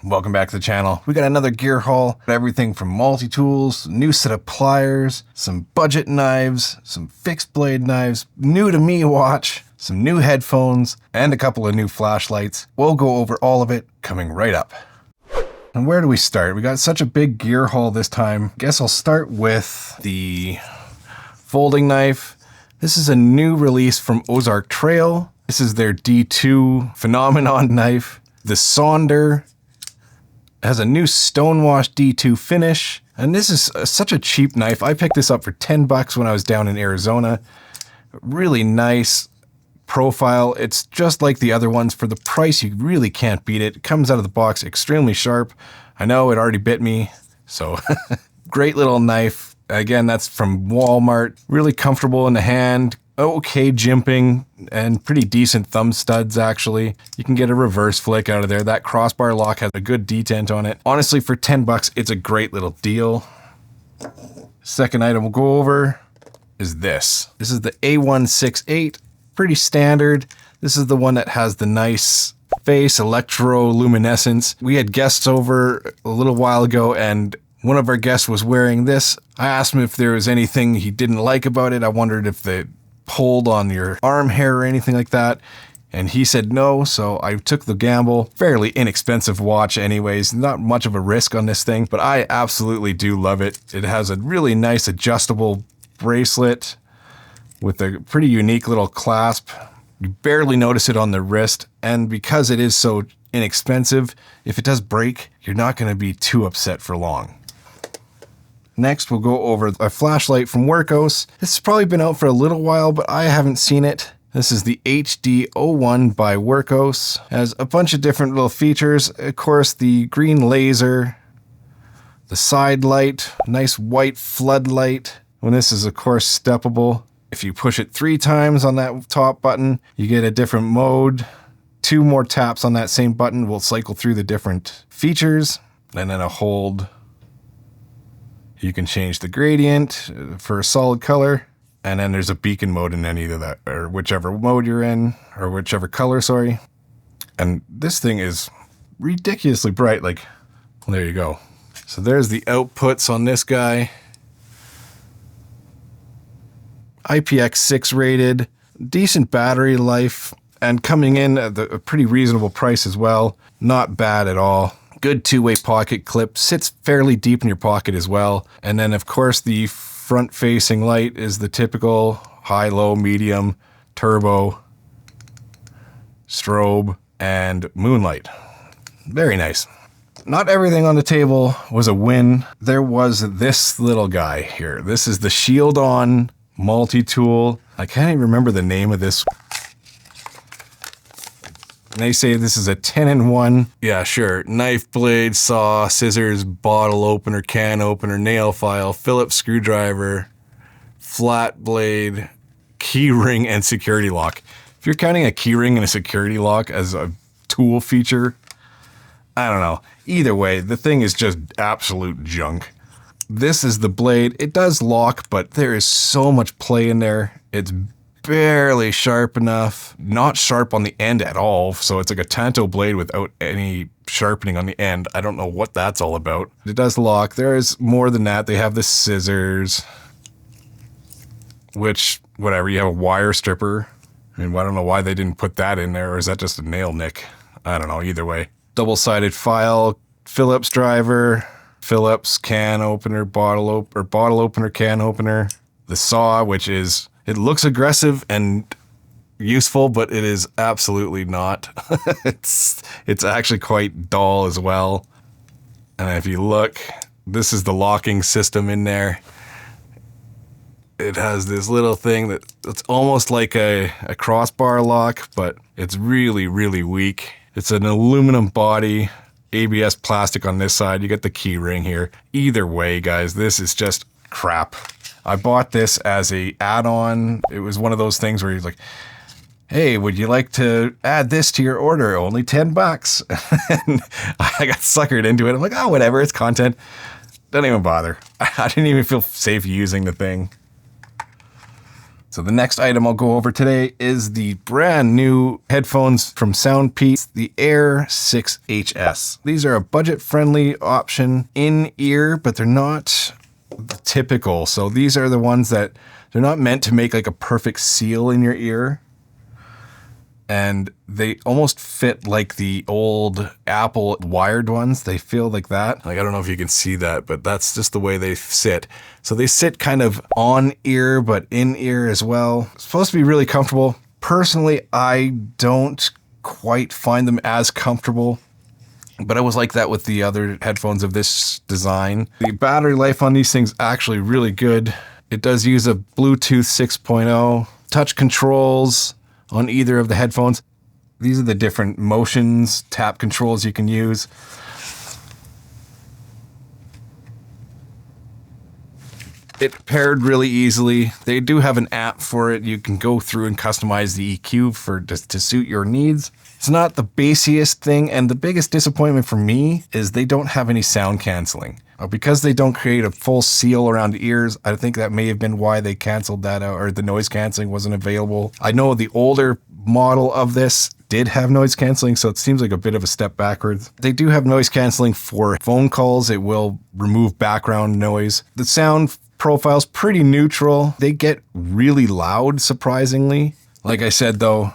Welcome back to the channel. We got another gear haul. Everything from multi-tools, new set of pliers, some budget knives, some fixed blade knives, new to me watch, some new headphones, and a couple of new flashlights. We'll go over all of it coming right up. And where do we start? We got such a big gear haul this time. Guess I'll start with the folding knife. This is a new release from Ozark Trail. This is their D2 Phenomenon knife. The Sonder has a new Stonewash D2 finish. And this is such a cheap knife. I picked this up for 10 bucks when I was down in Arizona. Really nice profile. It's just like the other ones. For the price, you really can't beat it. It comes out of the box extremely sharp. I know it already bit me, so great little knife. Again, that's from Walmart. Really comfortable in the hand. Okay jimping and pretty decent thumb studs, actually. You can get a reverse flick out of there. That crossbar lock has a good detent on it. Honestly, for 10 bucks, it's a great little deal. Second item we'll go over is this. This is the A168. Pretty standard. This is the one that has the nice face electroluminescence. We had guests over a little while ago and one of our guests was wearing this. I asked him if there was anything he didn't like about it. I wondered if they pulled on your arm hair or anything like that. And he said no, so I took the gamble. Fairly inexpensive watch anyways, not much of a risk on this thing, but I absolutely do love it. It has a really nice adjustable bracelet with a pretty unique little clasp. You barely notice it on the wrist, and because it is so inexpensive, if it does break, you're not going to be too upset for long. Next, we'll go over a flashlight from Wurkkos. This has probably been out for a little while, but I haven't seen it. This is the HD01 by Wurkkos. It has a bunch of different little features. Of course, the green laser, the side light, nice white floodlight. And this is, of course, steppable. If you push it 3 times on that top button, you get a different mode. 2 more taps on that same button will cycle through the different features. And then a hold. You can change the gradient for a solid color. And then there's a beacon mode in any of that, or whichever mode you're in, or whichever color, sorry. And this thing is ridiculously bright. Like, well, there you go. So there's the outputs on this guy. IPX6 rated, decent battery life, and coming in at a pretty reasonable price as well. Not bad at all. Good 2-way pocket clip, sits fairly deep in your pocket as well. And then of course the front facing light is the typical high, low, medium, turbo, strobe, and moonlight. Very nice. Not everything on the table was a win. There was this little guy here. This is the Shieldon multi-tool. I can't even remember the name of this. And they say this is a 10-in-1. Yeah, sure. Knife blade, saw, scissors, bottle opener, can opener, nail file, Phillips screwdriver, flat blade, key ring, and security lock. If you're counting a key ring and a security lock as a tool feature, I don't know. Either way, the thing is just absolute junk. This is the blade. It does lock, but there is so much play in there. It's barely sharp enough. Not sharp on the end at all. So it's like a Tanto blade without any sharpening on the end. I don't know what that's all about. It does lock. There is more than that. They have the scissors, which, whatever, you have a wire stripper. I mean, I don't know why they didn't put that in there, or is that just a nail nick? I don't know, either way. Double-sided file, Phillips driver, Phillips can opener, bottle opener, can opener. The saw, which is, it looks aggressive and useful, but it is absolutely not. It's actually quite dull as well. And if you look, this is the locking system in there. It has this little thing that's almost like a crossbar lock, but it's really, really weak. It's an aluminum body, ABS plastic on this side. You get the key ring here. Either way, guys, this is just crap. I bought this as a add-on. It was one of those things where he's like, hey, would you like to add this to your order? Only 10 bucks. And I got suckered into it. I'm like, oh, whatever, it's content. Don't even bother. I didn't even feel safe using the thing. So the next item I'll go over today is the brand new headphones from SoundPEATS, the Air 6HS. These are a budget-friendly option in ear, but they're not typical. So these are the ones that they're not meant to make like a perfect seal in your ear. And they almost fit like the old Apple wired ones. They feel like that. Like, I don't know if you can see that, but that's just the way they sit. So they sit kind of on ear, but in ear as well. It's supposed to be really comfortable. Personally, I don't quite find them as comfortable, but I was like that with the other headphones of this design. The battery life on these things actually really good. It does use a Bluetooth 6.0, touch controls on either of the headphones. These are the different motions, tap controls you can use. It paired really easily. They do have an app for it. You can go through and customize the EQ to suit your needs. It's not the bassiest thing, and the biggest disappointment for me is they don't have any sound canceling. Because they don't create a full seal around ears, I think that may have been why they canceled that out, or the noise canceling wasn't available. I know the older model of this did have noise canceling, so it seems like a bit of a step backwards. They do have noise canceling for phone calls. It will remove background noise. The sound profile's pretty neutral. They get really loud, surprisingly. Like I said, though,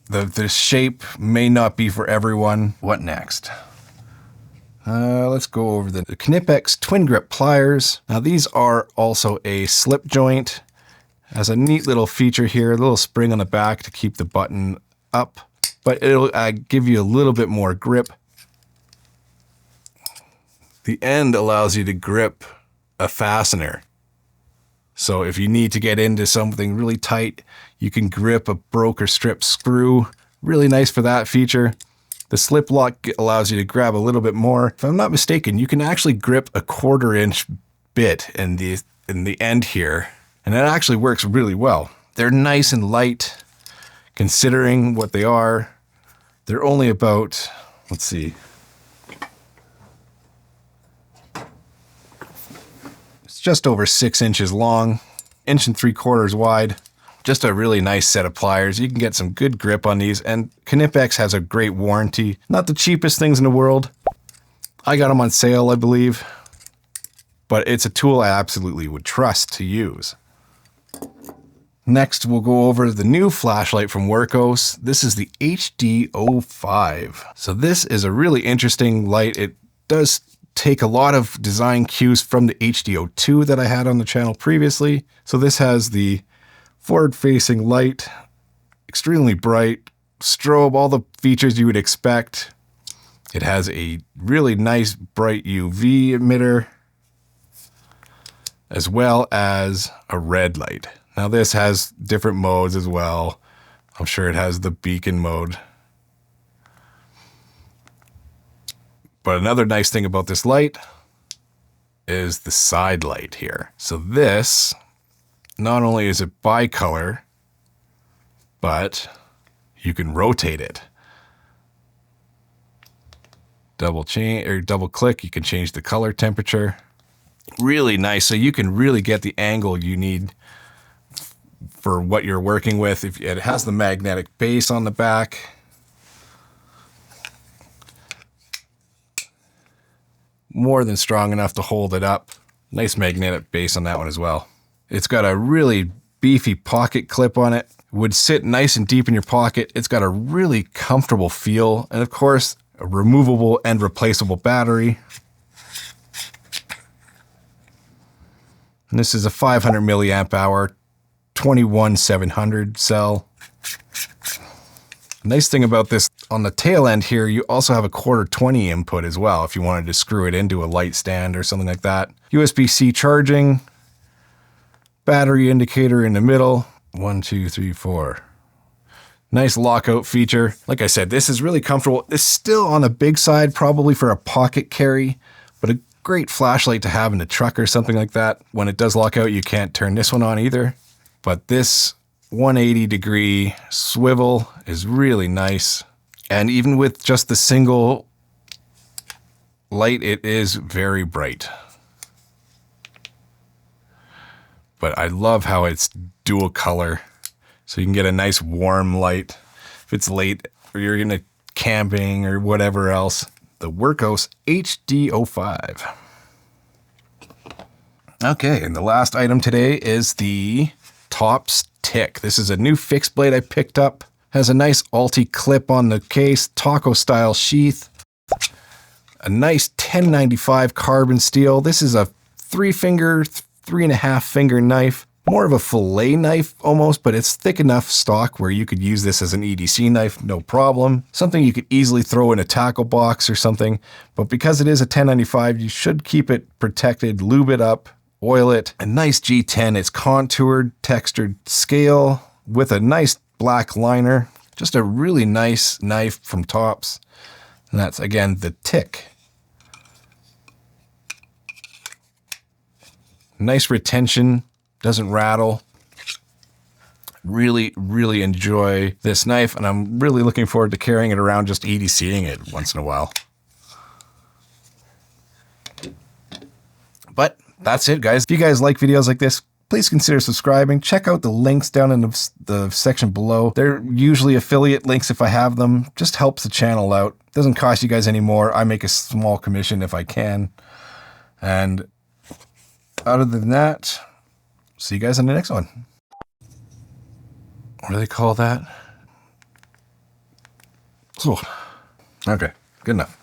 the shape may not be for everyone. What next? Let's go over the Knipex twin grip pliers. Now these are also a slip joint. Has a neat little feature here, a little spring on the back to keep the button up, but it'll give you a little bit more grip. The end allows you to grip a fastener. So if you need to get into something really tight, you can grip a broke or strip screw. Really nice for that feature. The slip lock allows you to grab a little bit more. If I'm not mistaken, you can actually grip a 1/4 inch bit in the end here, and it actually works really well. They're nice and light, considering what they are. They're only about, let's see, it's just over 6 inches long, 1.75 inches wide. Just a really nice set of pliers. You can get some good grip on these, and Knipex has a great warranty. Not the cheapest things in the world. I got them on sale, I believe, but it's a tool I absolutely would trust to use. Next, we'll go over the new flashlight from Wurkkos. This is the HD05. So this is a really interesting light. It does take a lot of design cues from the HD02 that I had on the channel previously. So this has the forward-facing light, extremely bright, strobe, all the features you would expect. It has a really nice bright UV emitter, as well as a red light. Now this has different modes as well. I'm sure it has the beacon mode. But another nice thing about this light is the side light here. So this, not only is it bicolor, but you can rotate it. Double click, you can change the color temperature. Really nice, so you can really get the angle you need for what you're working with. If it has the magnetic base on the back. More than strong enough to hold it up. Nice magnetic base on that one as well. It's got a really beefy pocket clip on it. Would sit nice and deep in your pocket. It's got a really comfortable feel. And of course, a removable and replaceable battery. And this is a 500 milliamp hour, 21700 cell. Nice thing about this, on the tail end here, you also have a 1/4-20 input as well if you wanted to screw it into a light stand or something like that. USB-C charging. Battery indicator in the middle. 1, 2, 3, 4. Nice lockout feature. Like I said, this is really comfortable. It's still on the big side, probably for a pocket carry, but a great flashlight to have in the truck or something like that. When it does lock out, you can't turn this one on either. But this 180-degree swivel is really nice. And even with just the single light, it is very bright. But I love how it's dual color, so you can get a nice warm light if it's late or you're gonna camping or whatever else. The Wurkkos HD05. Okay, and the last item today is the Tops Tick. This is a new fixed blade I picked up. Has a nice alti clip on the case, taco style sheath. A nice 1095 carbon steel. This is a 3-finger, 3.5 finger knife. More of a fillet knife almost, but it's thick enough stock where you could use this as an EDC knife, no problem. Something you could easily throw in a tackle box or something. But because it is a 1095, you should keep it protected, lube it up, oil it. A nice G10. It's contoured, textured scale with a nice black liner. Just a really nice knife from Tops. And that's, again, the Tick. Nice retention, doesn't rattle. Really, really enjoy this knife, and I'm really looking forward to carrying it around, just EDCing it once in a while. But that's it, guys. If you guys like videos like this, please consider subscribing. Check out the links down in the section below. They're usually affiliate links if I have them. Just helps the channel out. Doesn't cost you guys any more. I make a small commission if I can. And other than that, see you guys in the next one. What do they call that? Oh, okay, good enough.